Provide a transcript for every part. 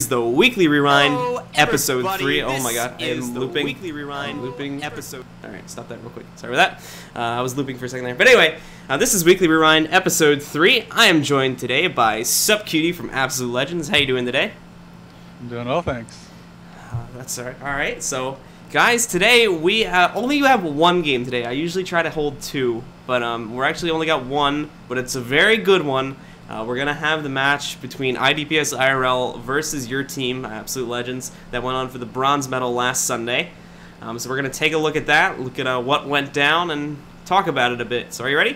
is the Weekly Rewind, episode 3. Oh my god, I am looping. Weekly Rewind, looping episode. Alright, stop that real quick. Sorry about that. I was looping for a second there. But anyway, this is Weekly Rewind, episode 3. I am joined today by Cutie from Absolute Legends. How you doing today? I'm doing well, thanks. That's alright. Alright, so guys, today we only have one game today. I usually try to hold 2, but we're actually only got 1, but it's a very good one. We're going to have the match between IDPS IRL versus your team, Absolute Legends, that went on for the bronze medal last Sunday. So we're going to take a look at that, look at what went down, and talk about it a bit. So are you ready?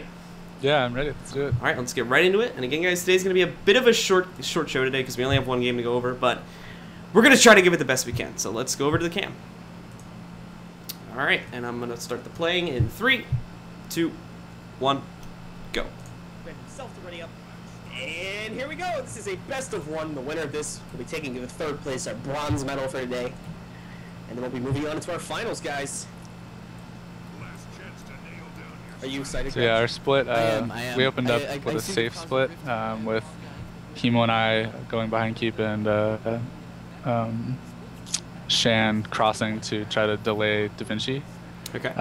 Yeah, I'm ready. Let's do it. All right, let's get right into it. And again, guys, today's going to be a bit of a short show today because we only have one game to go over, but we're going to try to give it the best we can. So let's go over to the cam. All right, and I'm going to start the playing in 3, 2, 1, go. Himself to ready up. And here we go. This is a best of 1. The winner of this will be taking the 3rd place, our bronze medal for today. And then we'll be moving on into our finals, guys. Are you excited? So yeah, our split, I am. we opened up with a safe split with Hemo and I going behind Keep and Shan crossing to try to delay Da Vinci. Okay.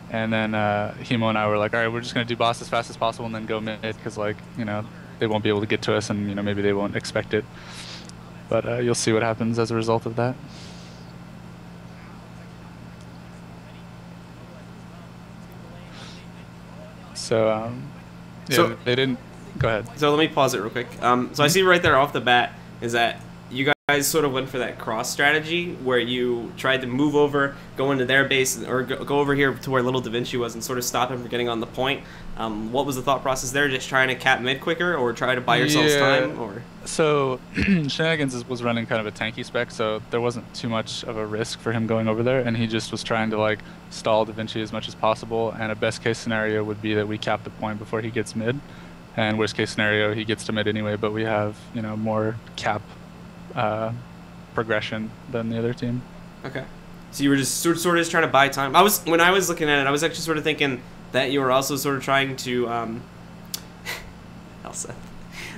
And then Hemo and I were like, all right, we're just going to do boss as fast as possible and then go mid because, like, you know, they won't be able to get to us and, you know, maybe they won't expect it. But you'll see what happens as a result of that. So, yeah, so they didn't... Go ahead. So let me pause it real quick. So I see right there off the bat is that you guys sort of went for that cross strategy where you tried to move over, go into their base, or go over here to where little Da Vinci was and sort of stop him from getting on the point. What was the thought process there? Just trying to cap mid quicker or try to buy yourselves time? Or so Shenanigans was running kind of a tanky spec, so there wasn't too much of a risk for him going over there, and he just was trying to like stall Da Vinci as much as possible, and a best case scenario would be that we cap the point before he gets mid, and worst case scenario he gets to mid anyway, but we have, you know, more cap progression than the other team. Okay. So you were just sort of just trying to buy time. When I was looking at it, I was actually sort of thinking that you were also sort of trying to Elsa.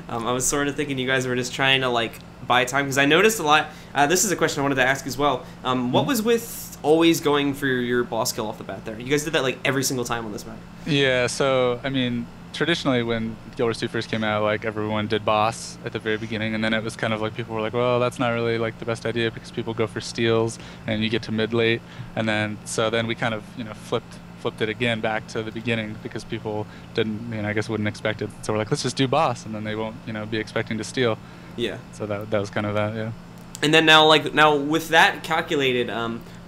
I was sort of thinking you guys were just trying to like buy time because I noticed a lot. This is a question I wanted to ask as well. What was with always going for your boss kill off the bat there? You guys did that like every single time on this map. Yeah. So I mean, traditionally when Guild Wars 2 first came out, like everyone did boss at the very beginning, and then it was kind of like people were like, well, that's not really like the best idea because people go for steals and you get to mid late, and then then we kind of, you know, flipped it again back to the beginning because people didn't, you know, I guess wouldn't expect it, so we're like, let's just do boss, and then they won't, you know, be expecting to steal. Yeah. So that was kind of that. Yeah. And then now with that calculated,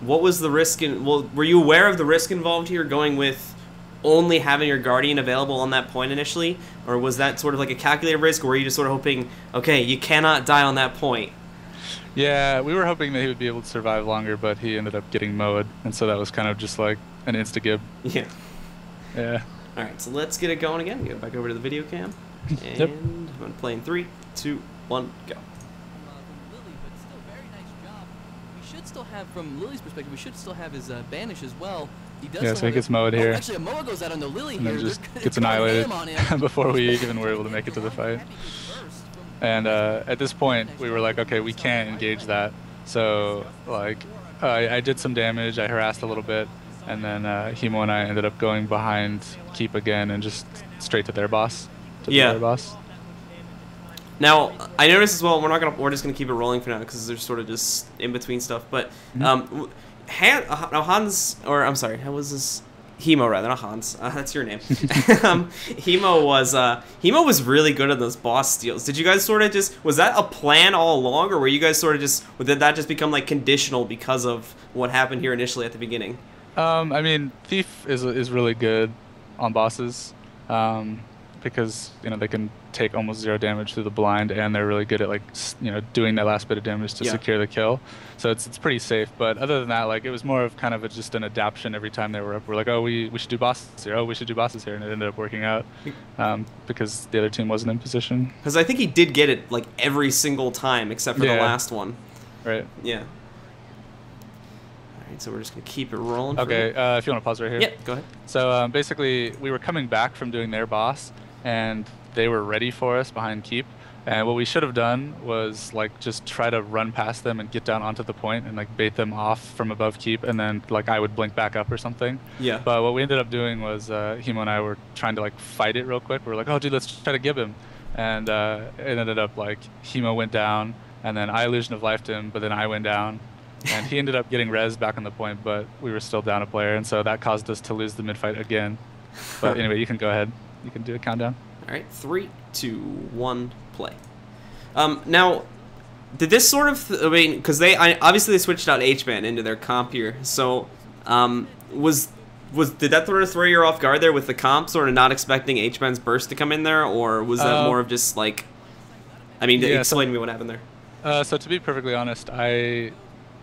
what was the risk were you aware of the risk involved here going with only having your Guardian available on that point initially, or was that sort of like a calculated risk, or were you just sort of hoping, okay, you cannot die on that point? Yeah, we were hoping that he would be able to survive longer, but he ended up getting mowed, and so that was kind of just like an insta-gib. Yeah. Yeah. Alright, so let's get it going again. Go back over to the video cam. And yep. I'm going to play in 3, 2, 1, go. Lily, but still very nice job. We should still have, from Lily's perspective, we should still have his banish as well. He does. Yeah, so he gets mowed here. Actually, a Moa goes out on the Lily and here. then just gets annihilated before we even were able to make it to the fight. And at this point, we were like, okay, we can't engage that. So like, I did some damage. I harassed a little bit, and then Hemo and I ended up going behind Keep again and just straight to their boss. Yeah. Their boss. Now, I noticed as well, we're just gonna keep it rolling for now because there's sort of just in between stuff. But Hans, or I'm sorry, how was this? Hemo, rather, not Hans. That's your name. Hemo was really good at those boss steals. Did you guys sort of was that a plan all along, or were you guys sort of did that just become like conditional because of what happened here initially at the beginning? I mean, Thief is really good on bosses. Because, you know, they can take almost 0 damage through the blind, and they're really good at, like, you know, doing that last bit of damage to secure the kill. So it's pretty safe. But other than that, like, it was more of kind of just an adaptation every time they were up. We're like, oh, we should do bosses here. Oh, we should do bosses here. And it ended up working out because the other team wasn't in position. Because I think he did get it, like, every single time except for the last one. Right. Yeah. So we're just going to keep it rolling. Okay, if you want to pause right here. Yeah, go ahead. So basically, we were coming back from doing their boss, and they were ready for us behind Keep. And what we should have done was like just try to run past them and get down onto the point and like bait them off from above keep, and then like I would blink back up or something. Yeah. But what we ended up doing was Hemo and I were trying to like fight it real quick. We were like, oh dude, let's try to give him. And it ended up like Hemo went down, and then I illusion of lifed him, but then I went down. And he ended up getting res back on the point, but we were still down a player, and so that caused us to lose the mid fight again. But anyway, you can go ahead. You can do a countdown. All right, 3, 2, 1, play. Now, did this sort of, I mean, because obviously they switched out H-Man into their comp here, so did that sort of throw you off guard there with the comp, sort of not expecting H-Man's burst to come in there, or was that more of just like, I mean, yeah, explain to me what happened there. So to be perfectly honest, I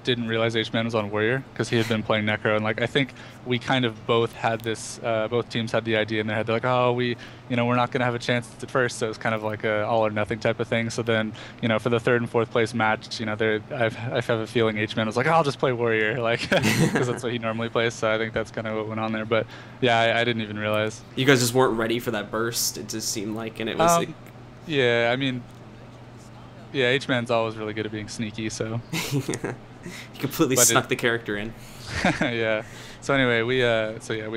didn't realize H-Man was on Warrior because he had been playing Necro, and like I think we kind of both had this, both teams had the idea in their head. They're like, oh, we're not gonna have a chance at first, so it's kind of like a all or nothing type of thing. So then, for the 3rd and 4th place match, I have a feeling H-Man was like, oh, I'll just play Warrior, like because that's what he normally plays. So I think that's kind of what went on there. But yeah, I didn't even realize. You guys just weren't ready for that burst. It just seemed like, and it was like, yeah, I mean, yeah, H-Man's always really good at being sneaky, so. He completely snuck the character in. Yeah. So anyway, we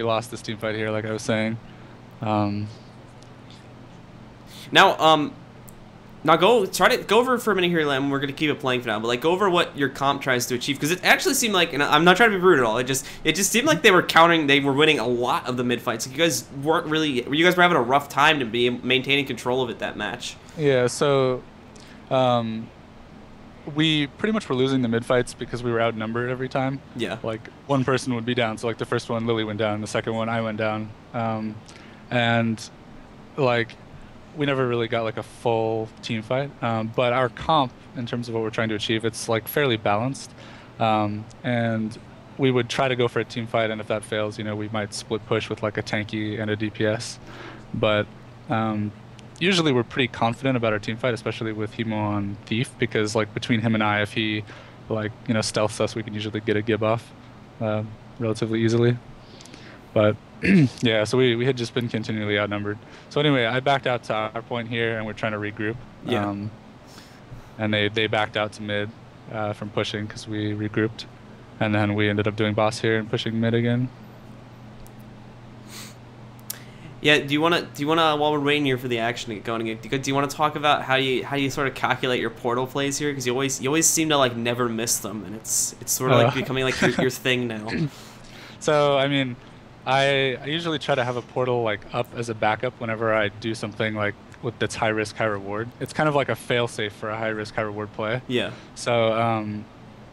lost this team fight here, like I was saying. Now go over for a minute here, Lam. We're gonna keep it playing for now, but like go over what your comp tries to achieve, because it actually seemed like, and I'm not trying to be rude at all. It just seemed like they were winning a lot of the mid fights. Like you guys were having a rough time to be maintaining control of it that match. Yeah. So. We pretty much were losing the mid fights because we were outnumbered every time. Yeah. Like one person would be down. So like the first one, Lily went down. The second one, I went down. And like we never really got like a full team fight. But our comp, in terms of what we're trying to achieve, it's like fairly balanced. And we would try to go for a team fight, and if that fails, we might split push with like a tanky and a DPS. But usually we're pretty confident about our team fight, especially with Hemo on Thief, because like between him and I, if he like stealths us, we can usually get a gib off relatively easily. But yeah, so we had just been continually outnumbered. So anyway, I backed out to our point here, and we're trying to regroup. Yeah. And they backed out to mid from pushing because we regrouped, and then we ended up doing boss here and pushing mid again. Yeah, do you wanna while we're waiting here for the action to get going, do you want to talk about how you sort of calculate your portal plays here, because you always seem to like never miss them, and it's sort of like becoming like your thing now. So I mean, I usually try to have a portal like up as a backup whenever I do something like that's high risk high reward. It's kind of like a fail safe for a high risk high reward play. Yeah. So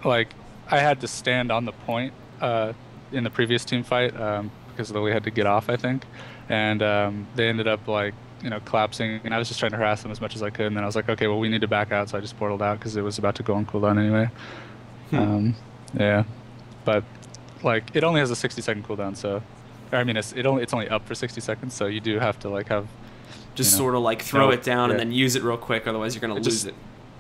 like I had to stand on the point in the previous team fight because Lily had to get off, I think. And they ended up like collapsing, and I was just trying to harass them as much as I could, and then I was like, okay, well, we need to back out, so I just portaled out because it was about to go on cooldown anyway. Yeah, but like it only has a 60-second cooldown, so I mean it's only up for 60 seconds, so you do have to like have just sort of like throw it down and then use it real quick, otherwise you're gonna lose it.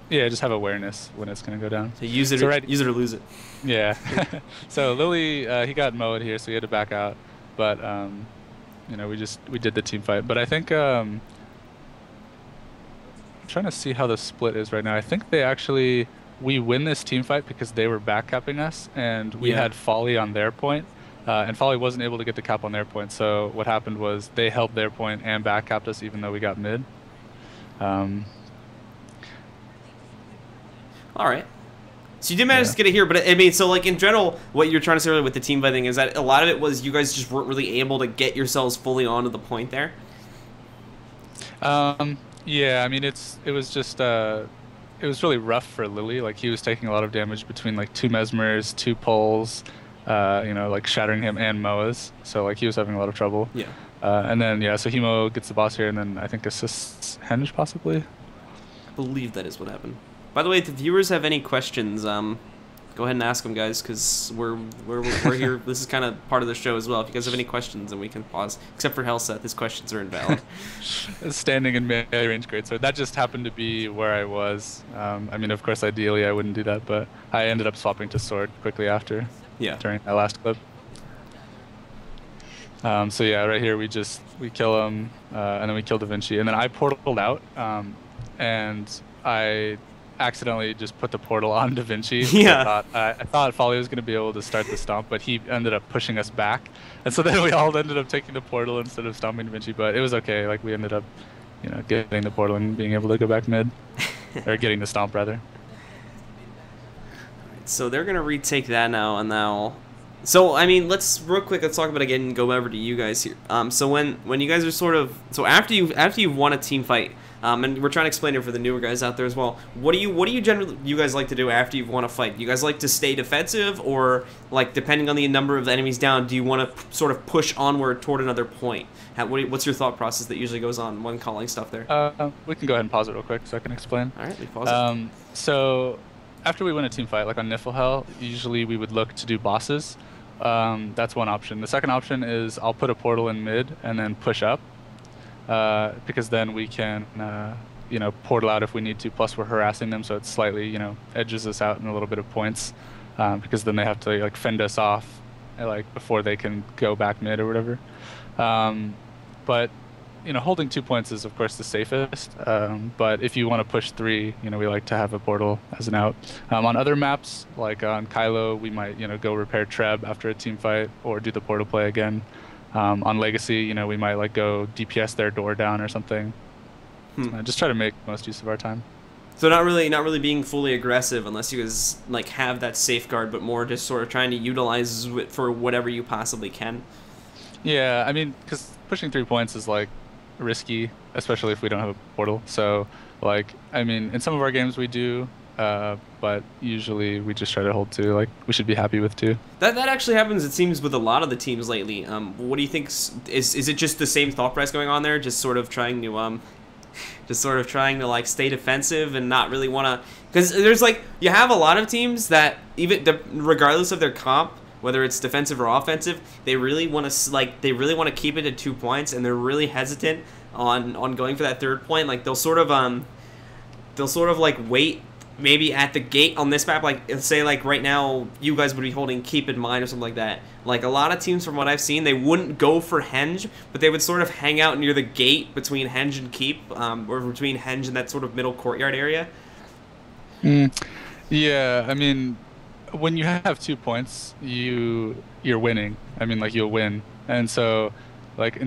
Yeah, just have awareness when it's gonna go down. So use it, use it or lose it. Yeah. So Lily, he got mowed here, so he had to back out, but we did the team fight. But I think I'm trying to see how the split is right now. I think we win this team fight because they were back capping us, and we had Folly on their point, and Folly wasn't able to get the cap on their point. So what happened was they held their point and back capped us, even though we got mid. All right. So you did manage to get it here, but I mean, so like in general, what you're trying to say earlier with the team fighting is that a lot of it was you guys just weren't really able to get yourselves fully onto the point there. Yeah, I mean it was really rough for Lily. Like he was taking a lot of damage between like 2 mesmers, 2 poles, like shattering him and Moas. So like he was having a lot of trouble. Yeah. And then so Hemo gets the boss here, and then I think assists Henge possibly. I believe that is what happened. By the way, if the viewers have any questions, go ahead and ask them, guys, because we're here. This is kind of part of the show as well. If you guys have any questions, then we can pause. Except for Hellset, his questions are invalid. Standing in melee range greatsword. That just happened to be where I was. I mean, of course, ideally I wouldn't do that, but I ended up swapping to sword quickly after. Yeah. During that last clip. So yeah, right here we kill him, and then we kill Da Vinci, and then I portaled out. and I accidentally just put the portal on Da Vinci. Yeah. I thought Folly was going to be able to start the stomp, but he ended up pushing us back, and so then we all ended up taking the portal instead of stomping Da Vinci. But it was okay. Like we ended up, getting the portal and being able to go back mid, or getting the stomp rather. So they're gonna retake that now, and now. So I mean, let's talk about it again and go over to you guys here. So when you guys are sort of after you've won a team fight, and we're trying to explain it for the newer guys out there as well. What do you generally you guys like to do after you've won a fight? Do you guys like to stay defensive, or like depending on the number of the enemies down, do you want to sort of push onward toward another point? What's your thought process that usually goes on when calling stuff there? We can go ahead and pause it real quick so I can explain. All right, we pause it. So after we win a team fight, like on Niflhel, usually we would look to do bosses. That's one option. The second option is I'll put a portal in mid and then push up, because then we can, portal out if we need to. Plus we're harassing them, so it slightly, edges us out in a little bit of points, because then they have to like fend us off, like before they can go back mid or whatever. But holding 2 points is of course the safest. But if you want to push 3, we like to have a portal as an out. On other maps, like on Kylo, we might, go repair Treb after a team fight or do the portal play again. On Legacy, we might like go DPS their door down or something. Just try to make most use of our time. So not really being fully aggressive unless you guys like have that safeguard, but more just sort of trying to utilize it for whatever you possibly can. Yeah, I mean, because pushing 3 points is like risky, especially if we don't have a portal. So like, I mean, in some of our games we do, but usually we just try to hold 2. Like we should be happy with 2. That actually happens, it seems, with a lot of the teams lately. What do you think? Is it just the same thought process going on there? Just sort of trying to like stay defensive and not really want to, because there's like, you have a lot of teams that regardless of their comp, whether it's defensive or offensive, they really want to keep it at 2 points, and they're really hesitant on going for that third point. Like they'll sort of like wait maybe at the gate on this map, like say like right now you guys would be holding keep in mind or something like that. Like a lot of teams from what I've seen, they wouldn't go for henge, but they would sort of hang out near the gate between henge and keep, or between henge and that sort of middle courtyard area. Yeah, I mean, when you have 2 points, you're winning. I mean, like you'll win, and so like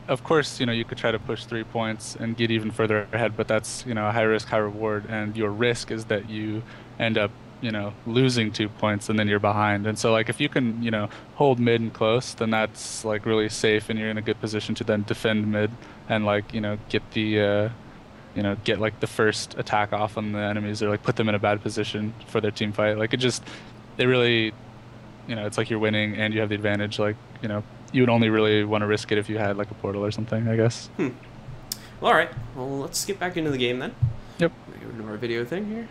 of course, you could try to push 3 points and get even further ahead, but that's, a high risk, high reward, and your risk is that you end up, losing 2 points and then you're behind. And so like if you can, hold mid and close, then that's like really safe, and you're in a good position to then defend mid and like, get the get like the first attack off on the enemies, or like put them in a bad position for their team fight. Like it really, it's like you're winning and you have the advantage. Like, you would only really want to risk it if you had like a portal or something, I guess. Well, all right. Well, let's get back into the game then. Yep. Go into our video thing here.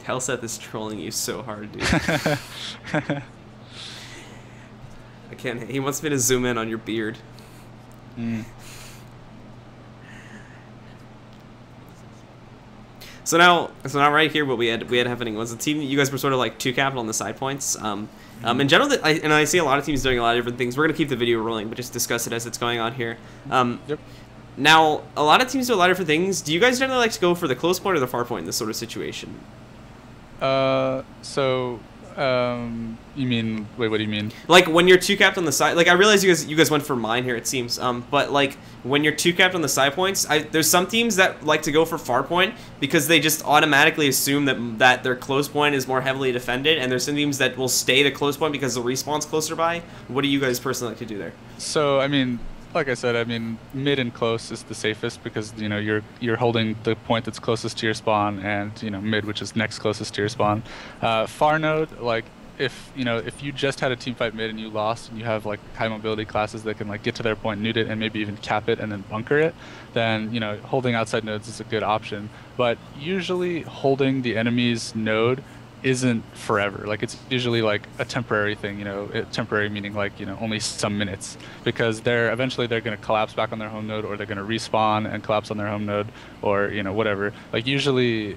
Helseth is trolling you so hard, dude. I can't. He wants me to zoom in on your beard. So now right here, what we had happening was the team. You guys were sort of like 2 capped on the side points. In general, I see a lot of teams doing a lot of different things. We're gonna keep the video rolling, but just discuss it as it's going on here. Yep. Now, a lot of teams do a lot of different things. Do you guys generally like to go for the close point or the far point in this sort of situation? You mean, wait, what do you mean? Like when you're 2 capped on the side, like I realize you guys went for mine here, it seems. But like when you're 2 capped on the side points, there's some teams that like to go for far point because they just automatically assume that their close point is more heavily defended, and there's some teams that will stay the close point because the respawn's closer by. What do you guys personally like to do there? So I mean, like I said, I mean, mid and close is the safest because you're holding the point that's closest to your spawn, and mid, which is next closest to your spawn. Far node, like if you just had a team fight mid and you lost, and you have like high mobility classes that can like get to their point, nude it, and maybe even cap it and then bunker it, then holding outside nodes is a good option. But usually holding the enemy's node isn't forever. Like it's usually like a temporary thing, temporary meaning like only some minutes, because eventually they're going to collapse back on their home node, or they're going to respawn and collapse on their home node, or whatever. Like usually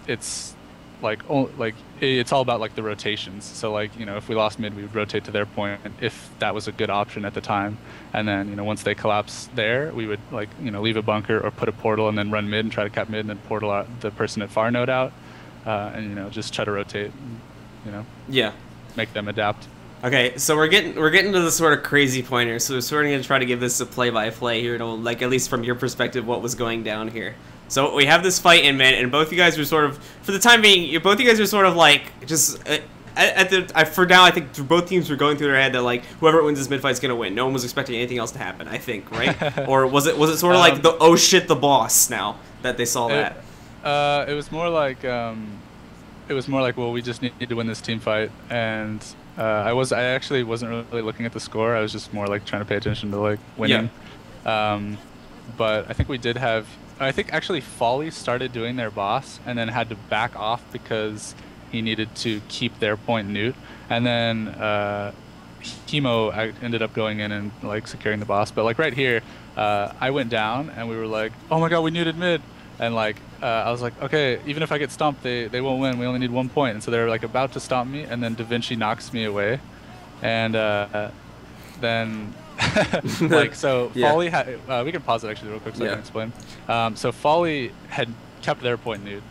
it's it's all about like the rotations. So like, you know, if we lost mid, we would rotate to their point if that was a good option at the time. And then, you know, once they collapse there, we would like, you know, leave a bunker or put a portal and then run mid and try to cap mid and then portal out the person at far node out. And, you know, just try to rotate, and, you know, yeah, make them adapt. Okay, so we're getting to the sort of crazy point here. So we're sort of gonna try to give this a play-by-play here, to like at least from your perspective, what was going down here. So we have this fight in mid, and both you guys were sort of, for the time being, both you guys are sort of like just for now. I think both teams were going through their head that like whoever wins this mid fight is gonna win. No one was expecting anything else to happen. I think, right? Or was it sort of like the oh shit the boss now that they saw that? It was more like well, we just need to win this team fight, and I actually wasn't really looking at the score. I was just more like trying to pay attention to like winning. Yeah. But I think we did have. I think actually Folly started doing their boss and then had to back off because he needed to keep their point neut, and then Chemo ended up going in and like securing the boss. But like right here, I went down and we were like, oh my god, we neuted mid. And like I was like, okay, even if I get stomped, they won't win. We only need 1 point. And so they're like about to stomp me, and then Da Vinci knocks me away, and then like so yeah. Folly had we can pause it actually real quick so I can explain. So Folly had kept their point neut.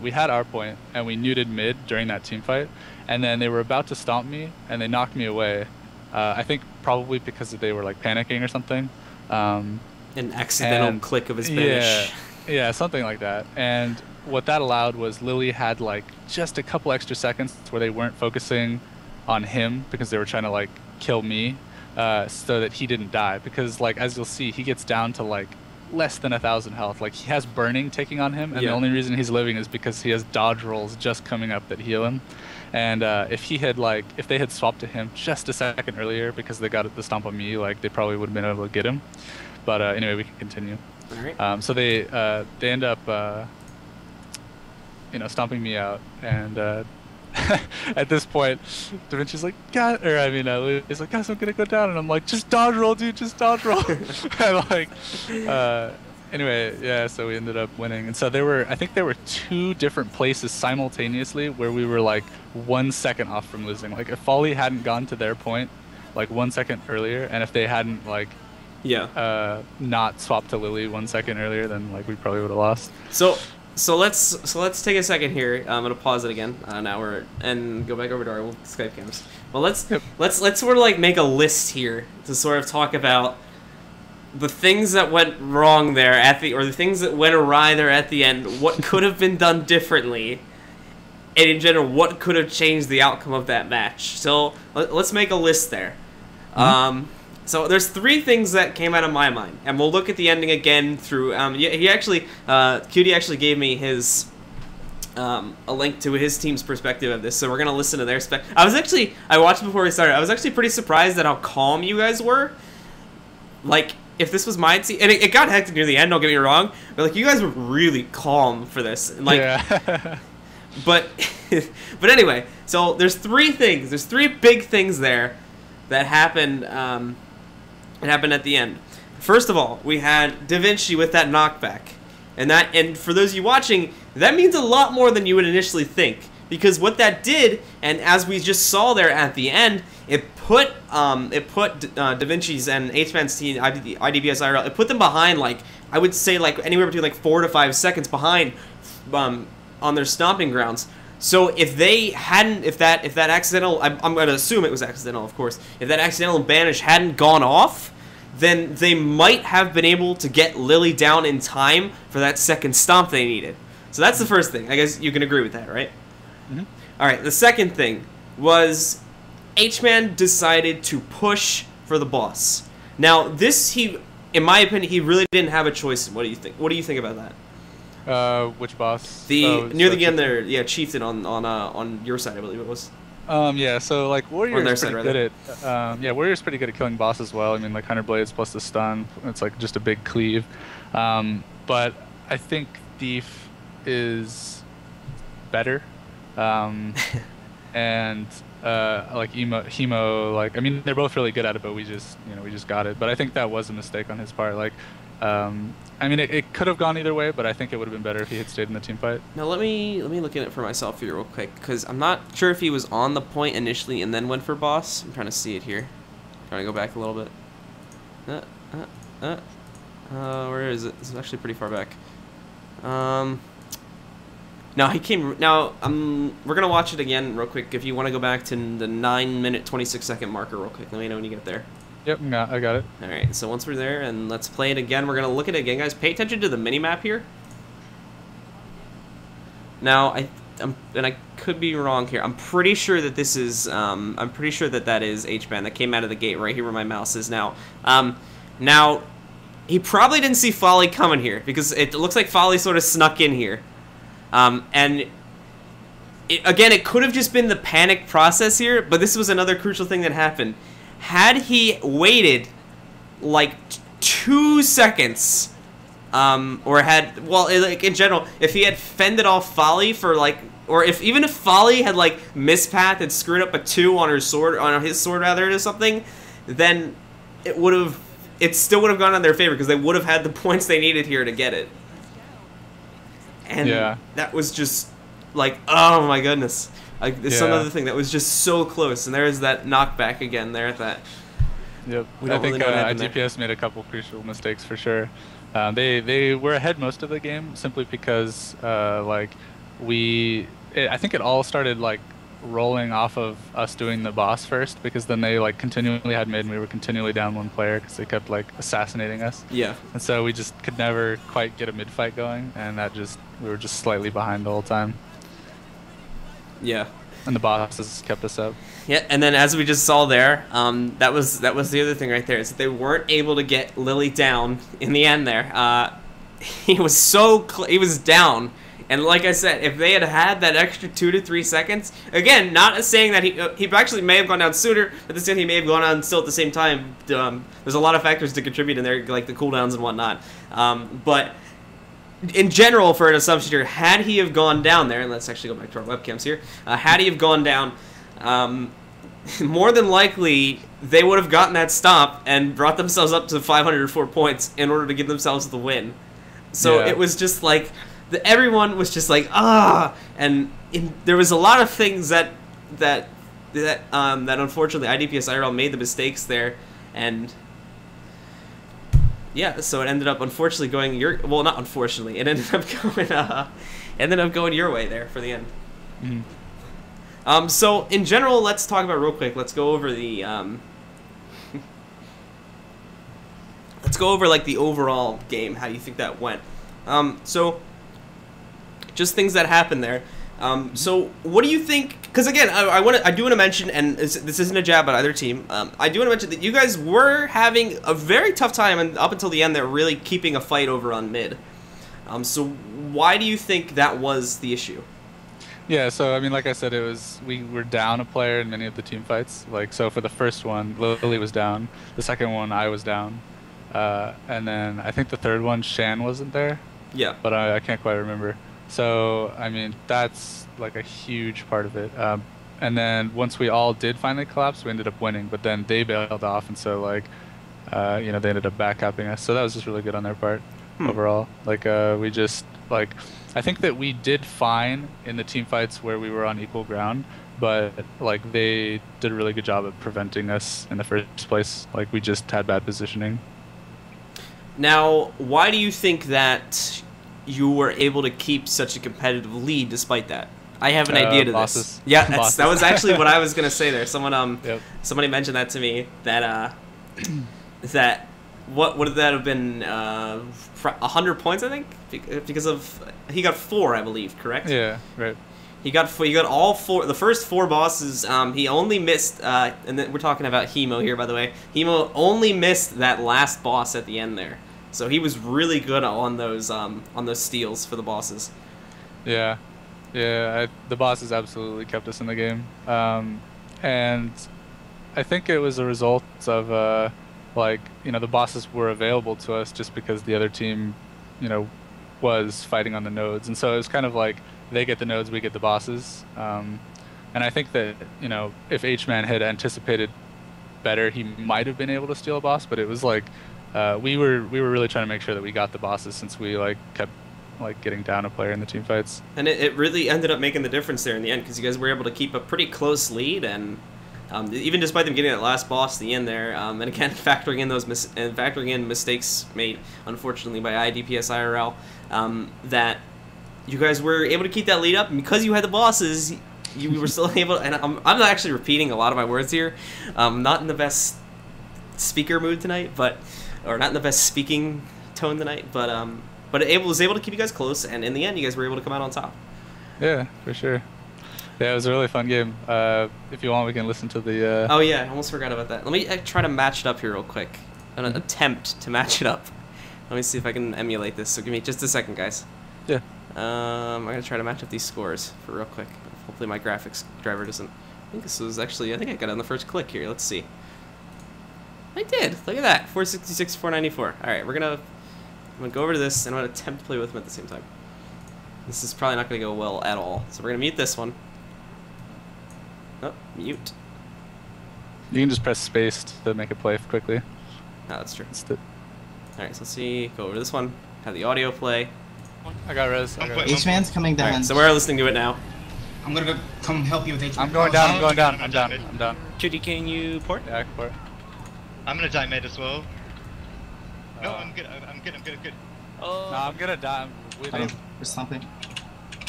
We had our point and we neuted mid during that team fight, and then they were about to stomp me and they knocked me away. I think probably because they were like panicking or something. An accidental click of his banish. Yeah, something like that. And what that allowed was Lily had like just a couple extra seconds where they weren't focusing on him because they were trying to like kill me, so that he didn't die. Because like as you'll see, he gets down to like less than 1,000 health. Like he has burning taking on him, and the only reason he's living is because he has dodge rolls just coming up that heal him. And if they had swapped to him just a second earlier because they got the stomp on me, like they probably would have been able to get him. But anyway, we can continue. All right. So they end up, you know, stomping me out, and at this point, Da Vinci's like, God, or I mean, he's like, guys, I'm gonna go down, and I'm like, just dodge roll, dude, just dodge roll. And like, anyway, yeah. So we ended up winning, and so I think there were 2 different places simultaneously where we were like 1 second off from losing. Like if Folly hadn't gone to their point like 1 second earlier, and if they hadn't like not swapped to Lily 1 second earlier, then like we probably would have lost. So let's take a second here. I'm gonna pause it again. Now and go back over to our Skype cams. Well, let's sort of like make a list here to sort of talk about the things that went wrong there or the things that went awry there at the end. What could have been done differently, and in general, what could have changed the outcome of that match. So let's make a list there. Mm-hmm. So there's 3 things that came out of my mind, and we'll look at the ending again through. Cutie actually gave me his a link to his team's perspective of this, so we're gonna listen to their spec. I watched it before we started. I was actually pretty surprised at how calm you guys were. Like if this was my team, and it got hectic near the end. Don't get me wrong, but like you guys were really calm for this. And, like, yeah. but anyway, so there's 3 things. There's 3 big things there that happened. It happened at the end. First of all, we had Da Vinci with that knockback, and for those of you watching, that means a lot more than you would initially think, because what that did, and as we just saw there at the end, it put Da Vinci's and H-Man's team, IDPS IRL, it put them behind, like I would say like anywhere between like 4 to 5 seconds behind on their stomping grounds. So if that accidental, I'm going to assume it was accidental, of course, if that accidental banish hadn't gone off, then they might have been able to get Lily down in time for that second stomp they needed. So that's the first thing. I guess you can agree with that, right? Mm-hmm. All right, the second thing was H-Man decided to push for the boss. Now, in my opinion, he really didn't have a choice. What do you think? What do you think about that? Which boss? Near the end there, Chieftain on your side, I believe it was. Yeah, so like Warrior's pretty good at Warrior's pretty good at killing boss as well. I mean, like 100 blades plus the stun, it's like just a big cleave. But I think Thief is better, and like Hemo, like I mean they're both really good at it, but we just got it. But I think that was a mistake on his part. Like, I mean it could have gone either way, but I think it would have been better if he had stayed in the team fight. Now let me look at it for myself here real quick, because I'm not sure if he was on the point initially and then went for boss. I'm trying to see it here. Trying to go back a little bit. Where is it? It's actually pretty far back. No, he came. Now, we're gonna watch it again real quick. If you want to go back to the 9-minute 26-second marker real quick, let me know when you get there. Yep, no, I got it. All right. So once we're there, and let's play it again. We're gonna look at it again, guys. Pay attention to the mini map here. Now, and I could be wrong here. I'm pretty sure that this is. I'm pretty sure that that is H-band that came out of the gate right here where my mouse is now. Now, he probably didn't see Folly coming here because it looks like Folly sort of snuck in here. And again, it could have just been the panic process here, but this was another crucial thing that happened. Had he waited like 2 seconds, or had, well, like in general, if he had fended off Folly for like, or even if Folly had like mispathed and screwed up a 2 on his sword rather or something, then it still would have gone in their favor because they would have had the points they needed here to get it. And yeah, that was just like, oh my goodness. Like, there's some Yeah. other thing that was just so close, and there's that knockback again there at that. Yep. We I don't think really know what happened there. DPS made a couple crucial mistakes for sure. They were ahead most of the game simply because like I think it all started like rolling off of us doing the boss first, because then they like continually had mid and we were continually down 1 player because they kept like assassinating us. Yeah. And so we just could never quite get a mid fight going, and we were just slightly behind the whole time. Yeah. And the bosses kept us up. Yeah, and then as we just saw there, that was the other thing right there, is that they weren't able to get Lily down in the end there. He was he was down. And like I said, if they had had that extra 2 to 3 seconds, again, not saying that he actually may have gone down sooner, but this time he may have gone down still at the same time. There's a lot of factors to contribute in there, like the cooldowns and whatnot. But in general, for an assumption here, had he have gone down there, and let's actually go back to our webcams here, had he have gone down, more than likely they would have gotten that stop and brought themselves up to 504 points in order to give themselves the win. So Yeah. it was just like, everyone was just like, and there was a lot of things that unfortunately IDPS IRL made the mistakes there, and yeah, so it ended up unfortunately going not unfortunately, it ended up going your way there for the end. Mm-hmm. So in general, let's talk about real quick. Let's go over the let's go over like the overall game. How do you think that went? So just things that happened there. So what do you think? Because again, I do want to mention, and this isn't a jab at either team. I do want to mention that you guys were having a very tough time, and up until the end, they're really keeping a fight over on mid. So why do you think that was the issue? Yeah, so I mean, like I said, we were down a player in many of the team fights. Like, so for the first one, Lily was down. The second one, I was down. And then I think the third one, Shan wasn't there. Yeah. But I can't quite remember. So, I mean, that's like a huge part of it. And then once we all did finally collapse, we ended up winning. But then they bailed off, and so, like, they ended up backcapping us. So that was just really good on their part overall. Like, we just, like, I think that we did fine in the team fights where we were on equal ground. But, like, they did a really good job of preventing us in the first place. Like, we just had bad positioning. Now, why do you think that you were able to keep such a competitive lead despite that? I have an idea to bosses. this. Yeah, Bosses. that was actually what I was gonna say there. Someone Yep. somebody mentioned that to me, that what would that have been, 100 points, I think, because of he got 4, I believe, correct? Yeah, right. He got all 4. The first 4 bosses, he only missed, and then we're talking about Hemo here, by the way. Hemo only missed that last boss at the end there, so he was really good on those steals for the bosses. Yeah, the bosses absolutely kept us in the game, and I think it was a result of like, the bosses were available to us just because the other team, was fighting on the nodes, and so it was kind of like they get the nodes, we get the bosses. And I think that, you know, if H-Man had anticipated better, he might have been able to steal a boss, but it was like we were really trying to make sure that we got the bosses since we like kept like getting down a player in the team fights. And it really ended up making the difference there in the end, because you guys were able to keep a pretty close lead, and even despite them getting that last boss at the end there, and again factoring in mistakes made unfortunately by DPS IRL, that you guys were able to keep that lead up, and because you had the bosses, you were still able. And I'm not actually repeating a lot of my words here. Not in the best speaker mood tonight, or not in the best speaking tone tonight, but it was able to keep you guys close, and in the end, you guys were able to come out on top. Yeah, for sure. Yeah, it was a really fun game. If you want, we can listen to the... Oh yeah, I almost forgot about that. Let me try to match it up here real quick. An attempt to match it up. Let me see if I can emulate this, so give me just a second, guys. Yeah. I'm going to try to match up these scores for real quick. Hopefully my graphics driver doesn't... I think this was actually... I think I got it on the first click here. Let's see. I did! Look at that! 466, 494. Alright, I'm going to go over to this, and I'm going to attempt to play with them at the same time. This is probably not going to go well at all. So we're going to mute this one. Oh, mute. You can just press space to make it play quickly. Oh, that's true. Alright, so let's see. Go over to this one. Have the audio play. I got res. H-Man's coming down. Alright, so we're listening to it now. I'm gonna go come help you with H-Man. I'm going down, I'm going down, I'm down, I'm down. Cutie, can you port? Yeah, I can port. I'm gonna die mid as well. No, I'm good, I'm good. Oh. No, I'm gonna die. We're stomping.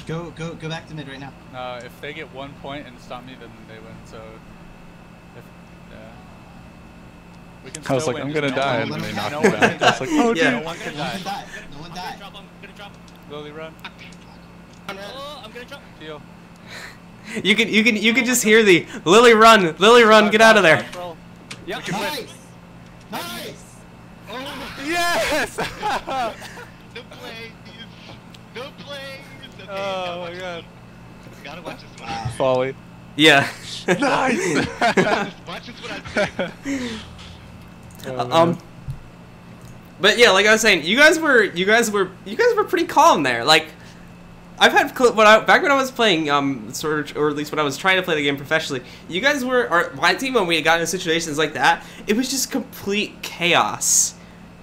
Go back to mid right now. No, if they get 1 point and stop me, then they win, so... We can still win. I'm gonna die, and they knock me back. It's like, oh, yeah. no one can die. No one died. I'm gonna drop. Lily, run. Oh, I'm gonna drop. Heal. You can just hear the Lily run, get out of there. Yep. Nice! Nice! Oh, Yes! no plays! No plays! Okay, Oh my god. Gotta watch this one. Folly. Yeah. Nice! Watch this one I say. But yeah, like I was saying, you guys were pretty calm there. Like, I've had back when I was playing, or at least when I was trying to play the game professionally, you guys were, my team, when we got into situations like that, it was just complete chaos.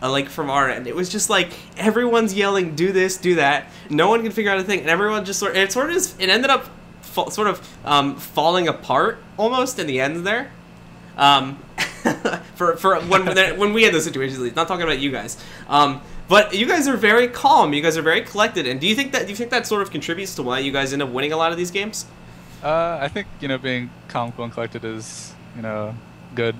Like from our end, it was just like everyone's yelling, "Do this, do that." No one could figure out a thing, and everyone just it ended up falling apart almost in the end there. For when we had those situations, at least. Not talking about you guys. But you guys are very calm. You guys are very collected. And do you think that sort of contributes to why you guys end up winning a lot of these games? I think, you know, being calm, cool, and collected is, you know, good.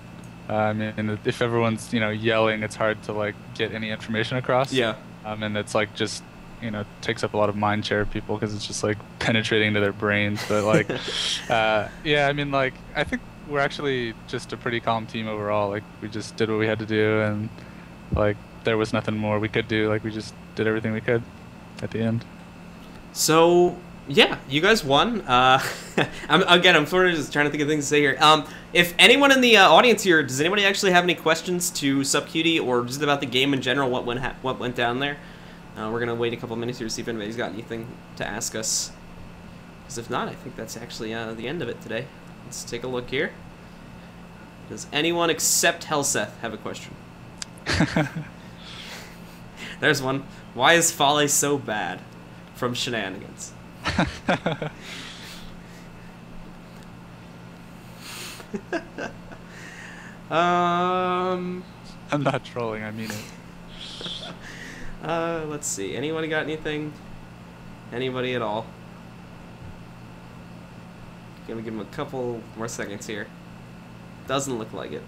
I mean, if everyone's, you know, yelling, it's hard to, like, get any information across. Yeah. And it's, like, just, you know, takes up a lot of mind share of people because it's just, like, penetrating into their brains. But, like, yeah, I mean, like, I think we're actually just a pretty calm team overall. Like, we just did what we had to do, and, like, there was nothing more we could do. Like, we just did everything we could at the end. So, yeah, you guys won. I'm sort of just trying to think of things to say here. If anyone in the audience here, does anybody actually have any questions to Cutie or just about the game in general, what went down there? We're going to wait a couple minutes here to see if anybody's got anything to ask us. Because if not, I think that's actually the end of it today. Let's take a look here. Does anyone except Helseth have a question? There's one. Why is Folly so bad? From Shenanigans. I'm not trolling, I mean it. Let's see. Anybody got anything? Anybody at all? Gonna give him a couple more seconds here. Doesn't look like it.